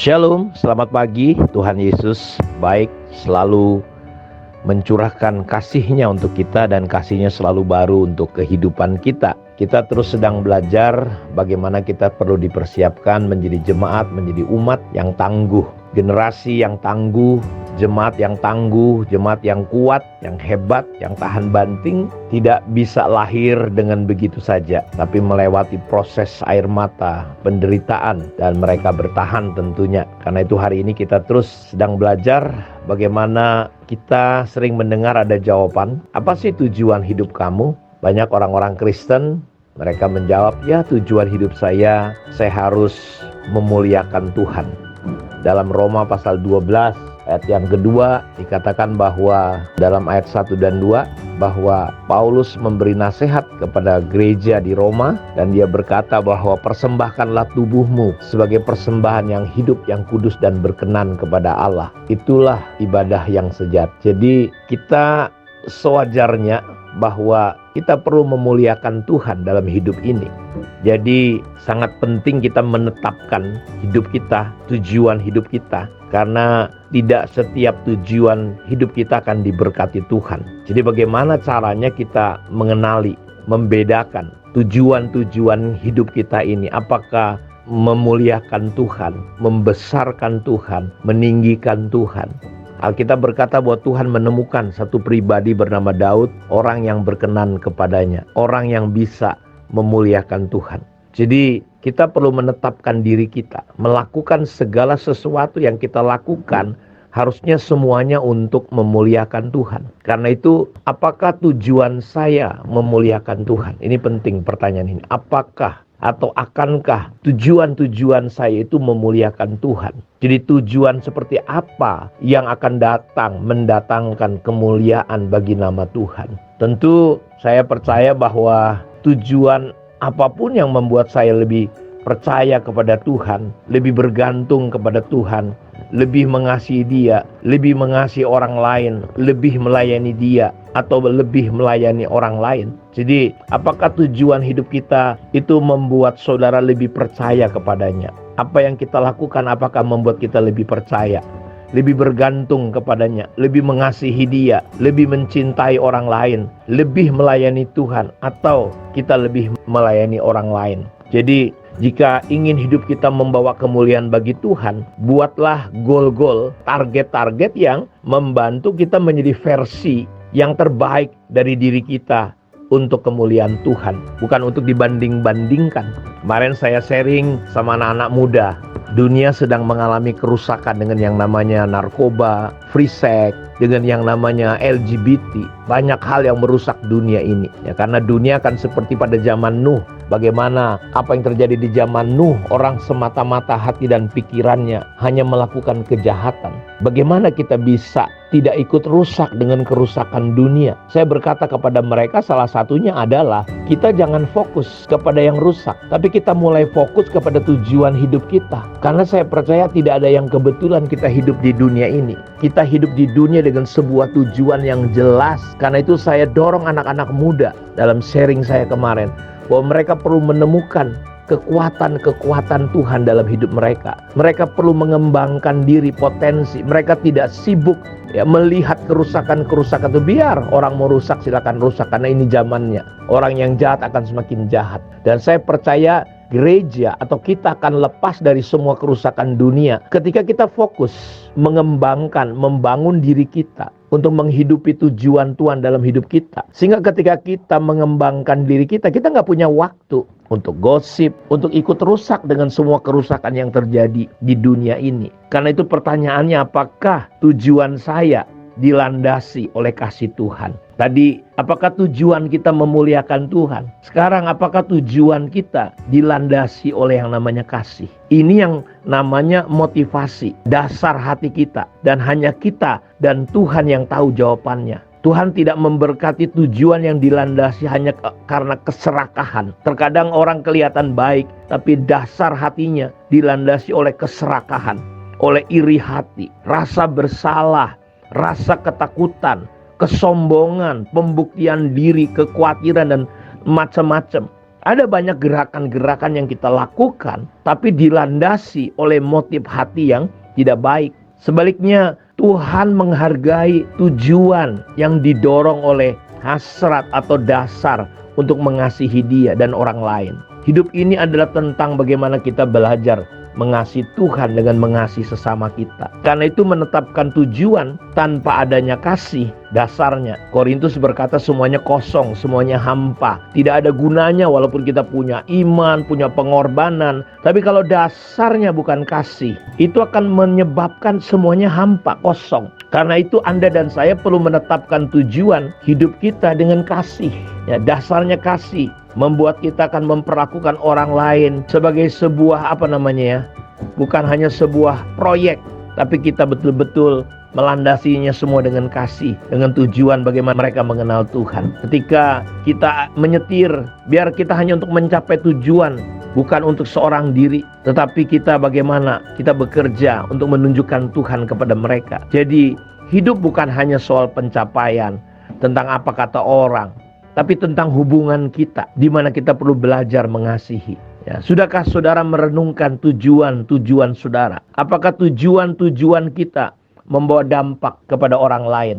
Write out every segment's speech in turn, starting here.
Shalom, selamat pagi. Tuhan Yesus baik, selalu mencurahkan kasih-Nya untuk kita dan kasih-Nya selalu baru untuk kehidupan kita. Kita terus sedang belajar bagaimana kita perlu dipersiapkan menjadi jemaat, menjadi umat yang tangguh, generasi yang tangguh, jemaat yang tangguh, jemaat yang kuat, yang hebat, yang tahan banting, tidak bisa lahir dengan begitu saja, tapi melewati proses air mata, penderitaan, dan mereka bertahan tentunya. Karena itu hari ini kita terus sedang belajar bagaimana kita sering mendengar ada jawaban, apa sih tujuan hidup kamu? Banyak orang-orang Kristen, mereka menjawab, ya tujuan hidup saya harus memuliakan Tuhan. Dalam Roma pasal 12 ayat yang kedua dikatakan bahwa dalam ayat 1 dan 2 bahwa Paulus memberi nasihat kepada gereja di Roma dan dia berkata bahwa persembahkanlah tubuhmu sebagai persembahan yang hidup, yang kudus dan berkenan kepada Allah. Itulah ibadah yang sejati. Jadi kita sewajarnya bahwa kita perlu memuliakan Tuhan dalam hidup ini. Jadi sangat penting kita menetapkan hidup kita, tujuan hidup kita. Karena tidak setiap tujuan hidup kita akan diberkati Tuhan. Jadi bagaimana caranya kita mengenali, membedakan tujuan-tujuan hidup kita ini. Apakah memuliakan Tuhan, membesarkan Tuhan, meninggikan Tuhan. Alkitab berkata bahwa Tuhan menemukan satu pribadi bernama Daud, orang yang berkenan kepadanya, orang yang bisa memuliakan Tuhan. Jadi kita perlu menetapkan diri kita, melakukan segala sesuatu yang kita lakukan harusnya semuanya untuk memuliakan Tuhan. Karena itu, apakah tujuan saya memuliakan Tuhan? Ini penting pertanyaan ini. Apakah atau akankah tujuan-tujuan saya itu memuliakan Tuhan? Jadi tujuan seperti apa yang akan mendatangkan kemuliaan bagi nama Tuhan? Tentu saya percaya bahwa tujuan apapun yang membuat saya lebih percaya kepada Tuhan, lebih bergantung kepada Tuhan, lebih mengasihi Dia, lebih mengasihi orang lain, lebih melayani Dia, atau lebih melayani orang lain. Jadi, apakah tujuan hidup kita itu membuat saudara lebih percaya kepadanya? Apa yang kita lakukan apakah membuat kita lebih percaya, lebih bergantung kepadanya, lebih mengasihi Dia, lebih mencintai orang lain, lebih melayani Tuhan, atau kita lebih melayani orang lain? Jadi, jika ingin hidup kita membawa kemuliaan bagi Tuhan, buatlah goal-goal, target-target yang membantu kita menjadi versi yang terbaik dari diri kita untuk kemuliaan Tuhan, bukan untuk dibanding-bandingkan. Kemarin saya sharing sama anak-anak muda, dunia sedang mengalami kerusakan dengan yang namanya narkoba, free sex, dengan yang namanya LGBT. Banyak hal yang merusak dunia ini. Ya, karena dunia akan seperti pada zaman Nuh. Bagaimana apa yang terjadi di zaman Nuh, orang semata-mata hati dan pikirannya hanya melakukan kejahatan. Bagaimana kita bisa tidak ikut rusak dengan kerusakan dunia? Saya berkata kepada mereka, salah satunya adalah kita jangan fokus kepada yang rusak, tapi kita mulai fokus kepada tujuan hidup kita. Karena saya percaya tidak ada yang kebetulan kita hidup di dunia ini. Kita hidup di dunia dengan sebuah tujuan yang jelas. Karena itu saya dorong anak-anak muda dalam sharing saya kemarin, bahwa mereka perlu menemukan kekuatan-kekuatan Tuhan dalam hidup mereka. Mereka perlu mengembangkan diri, potensi. Mereka tidak sibuk melihat kerusakan-kerusakan itu. Biar orang mau rusak, silakan rusak, karena ini zamannya. Orang yang jahat akan semakin jahat. Dan saya percaya gereja atau kita akan lepas dari semua kerusakan dunia ketika kita fokus mengembangkan, membangun diri kita untuk menghidupi tujuan Tuhan dalam hidup kita. Sehingga ketika kita mengembangkan diri kita nggak punya waktu untuk gosip, untuk ikut rusak dengan semua kerusakan yang terjadi di dunia ini. Karena itu pertanyaannya, apakah tujuan saya dilandasi oleh kasih Tuhan? Tadi, apakah tujuan kita memuliakan Tuhan? Sekarang, apakah tujuan kita dilandasi oleh yang namanya kasih? Ini yang namanya motivasi, dasar hati kita. Dan hanya kita dan Tuhan yang tahu jawabannya. Tuhan tidak memberkati tujuan yang dilandasi hanya karena keserakahan. Terkadang orang kelihatan baik, tapi dasar hatinya dilandasi oleh keserakahan, oleh iri hati, rasa bersalah, rasa ketakutan, kesombongan, pembuktian diri, kekhawatiran, dan macam-macam. Ada banyak gerakan-gerakan yang kita lakukan, tapi dilandasi oleh motif hati yang tidak baik. Sebaliknya, Tuhan menghargai tujuan yang didorong oleh hasrat atau dasar untuk mengasihi Dia dan orang lain. Hidup ini adalah tentang bagaimana kita belajar mengasihi Tuhan dengan mengasihi sesama kita. Karena itu menetapkan tujuan tanpa adanya kasih, dasarnya Korintus berkata semuanya kosong, semuanya hampa. Tidak ada gunanya walaupun kita punya iman, punya pengorbanan. Tapi kalau dasarnya bukan kasih, itu akan menyebabkan semuanya hampa, kosong. Karena itu Anda dan saya perlu menetapkan tujuan hidup kita dengan kasih. Ya, dasarnya kasih. Membuat kita akan memperlakukan orang lain sebagai sebuah bukan hanya sebuah proyek, tapi kita betul-betul melandasinya semua dengan kasih, dengan tujuan bagaimana mereka mengenal Tuhan. Ketika kita menyetir, biar kita hanya untuk mencapai tujuan, bukan untuk seorang diri, tetapi kita bagaimana kita bekerja untuk menunjukkan Tuhan kepada mereka. Jadi hidup bukan hanya soal pencapaian, tentang apa kata orang, tapi tentang hubungan kita, di mana kita perlu belajar mengasihi. Ya, sudahkah saudara merenungkan tujuan-tujuan saudara? Apakah tujuan-tujuan kita membawa dampak kepada orang lain?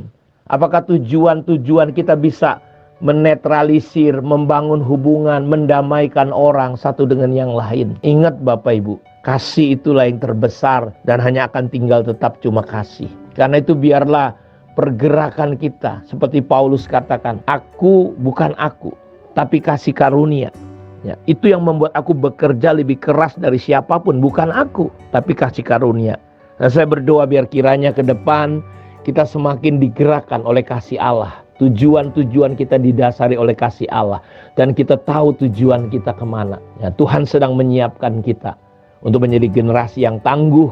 Apakah tujuan-tujuan kita bisa menetralisir, membangun hubungan, mendamaikan orang satu dengan yang lain? Ingat Bapak Ibu, kasih itulah yang terbesar dan hanya akan tinggal tetap cuma kasih. Karena itu biarlah pergerakan kita seperti Paulus katakan, aku bukan aku, tapi kasih karunia. Ya, itu yang membuat aku bekerja lebih keras dari siapapun, bukan aku, tapi kasih karunia. Dan saya berdoa biar kiranya ke depan kita semakin digerakkan oleh kasih Allah. Tujuan-tujuan kita didasari oleh kasih Allah, dan kita tahu tujuan kita kemana. Ya, Tuhan sedang menyiapkan kita untuk menjadi generasi yang tangguh,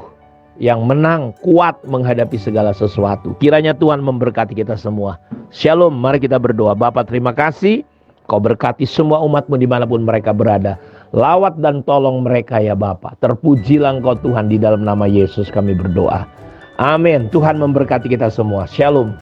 yang menang, kuat menghadapi segala sesuatu. Kiranya Tuhan memberkati kita semua. Shalom, mari kita berdoa. Bapa, terima kasih. Kau berkati semua umat-Mu dimanapun mereka berada. Lawat dan tolong mereka ya Bapa. Terpujilah Engkau Tuhan, di dalam nama Yesus kami berdoa. Amin. Tuhan memberkati kita semua. Shalom.